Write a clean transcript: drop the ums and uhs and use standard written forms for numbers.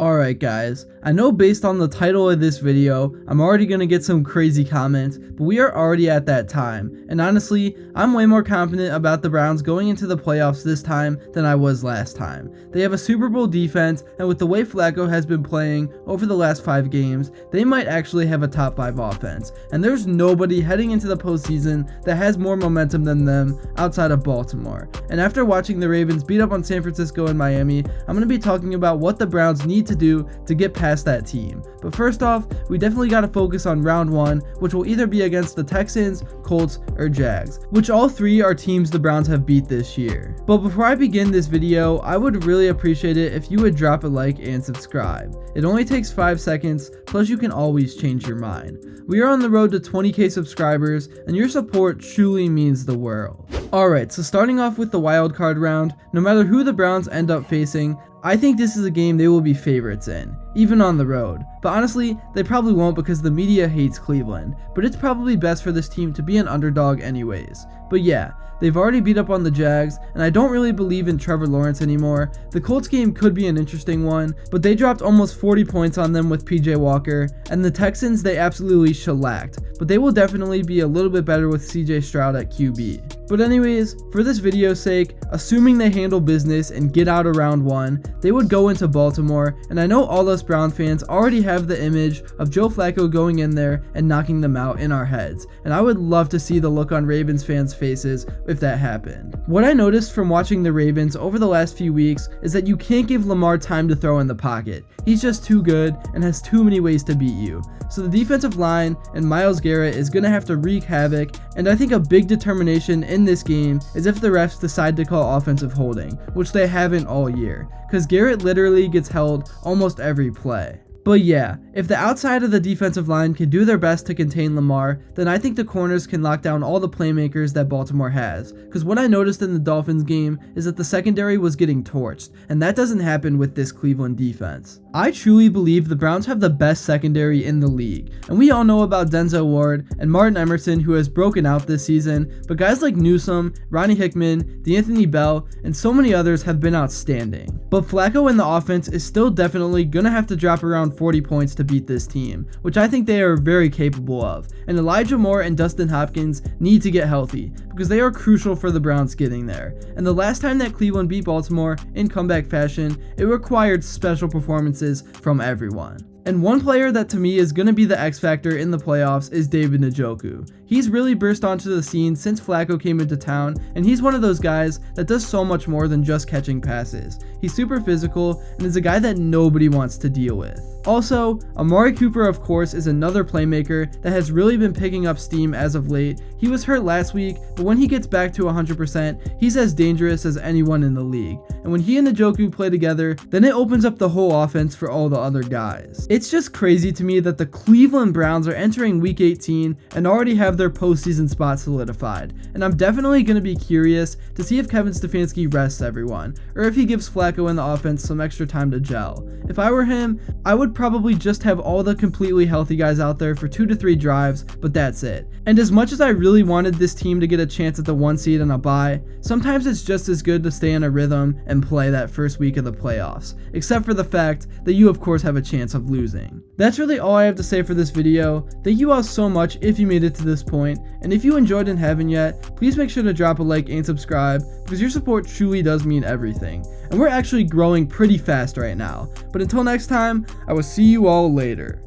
Alright guys, I know based on the title of this video, I'm already gonna get some crazy comments, but we are already at that time, and honestly, I'm way more confident about the Browns going into the playoffs this time than I was last time. They have a Super Bowl defense, and with the way Flacco has been playing over the last 5 games, they might actually have a top 5 offense, and there's nobody heading into the postseason that has more momentum than them outside of Baltimore. And after watching the Ravens beat up on San Francisco and Miami, I'm gonna be talking about what the Browns need to do to get past that team. But first off, we definitely got to focus on round 1, which will either be against the Texans, Colts, or Jags, which all 3 are teams the Browns have beat this year. But before I begin this video, I would really appreciate it if you would drop a like and subscribe. It only takes 5 seconds, plus you can always change your mind. We are on the road to 20k subscribers, and your support truly means the world. Alright, so starting off with the wildcard round, no matter who the Browns end up facing, I think this is a game they will be favorites in, even on the road. But honestly, they probably won't because the media hates Cleveland, but it's probably best for this team to be an underdog anyways. But yeah, they've already beat up on the Jags, and I don't really believe in Trevor Lawrence anymore. The Colts game could be an interesting one, but they dropped almost 40 points on them with PJ Walker, and the Texans they absolutely shellacked, but they will definitely be a little bit better with CJ Stroud at QB. But anyways, for this video's sake, assuming they handle business and get out of round 1, they would go into Baltimore, and I know all us Brown fans already have the image of Joe Flacco going in there and knocking them out in our heads, and I would love to see the look on Ravens fans' faces if that happened. What I noticed from watching the Ravens over the last few weeks is that you can't give Lamar time to throw in the pocket. He's just too good and has too many ways to beat you. So the defensive line and Myles Garrett is going to have to wreak havoc, and I think a big determination in this game is if the refs decide to call offensive holding, which they haven't all year, because Garrett literally gets held almost every play. But yeah, if the outside of the defensive line can do their best to contain Lamar, then I think the corners can lock down all the playmakers that Baltimore has. Because what I noticed in the Dolphins game is that the secondary was getting torched, and that doesn't happen with this Cleveland defense. I truly believe the Browns have the best secondary in the league, and we all know about Denzel Ward and Martin Emerson, who has broken out this season, but guys like Newsome, Ronnie Hickman, D'Anthony Bell, and so many others have been outstanding. But Flacco in the offense is still definitely gonna have to drop around 40 points to beat this team, which I think they are very capable of, and Elijah Moore and Dustin Hopkins need to get healthy, because they are crucial for the Browns getting there. And the last time that Cleveland beat Baltimore in comeback fashion, it required special performances from everyone. And one player that to me is going to be the X factor in the playoffs is David Njoku. He's really burst onto the scene since Flacco came into town, and he's one of those guys that does so much more than just catching passes. He's super physical and is a guy that nobody wants to deal with. Also, Amari Cooper of course is another playmaker that has really been picking up steam as of late. He was hurt last week, but when he gets back to 100%, he's as dangerous as anyone in the league. And when he and Njoku play together, then it opens up the whole offense for all the other guys. It's just crazy to me that the Cleveland Browns are entering week 18 and already have their postseason spot solidified. And I'm definitely going to be curious to see if Kevin Stefanski rests everyone, or if he gives Flacco and the offense some extra time to gel. If I were him, I would probably just have all the completely healthy guys out there for 2 to 3 drives, but that's it. And as much as I really wanted this team to get a chance at the 1 seed and a bye, sometimes it's just as good to stay in a rhythm and play that first week of the playoffs, except for the fact that you of course have a chance of losing. That's really all I have to say for this video. Thank you all so much if you made it to this point, and if you enjoyed and haven't yet, please make sure to drop a like and subscribe, because your support truly does mean everything. And we're actually growing pretty fast right now. But until next time, I will see you all later.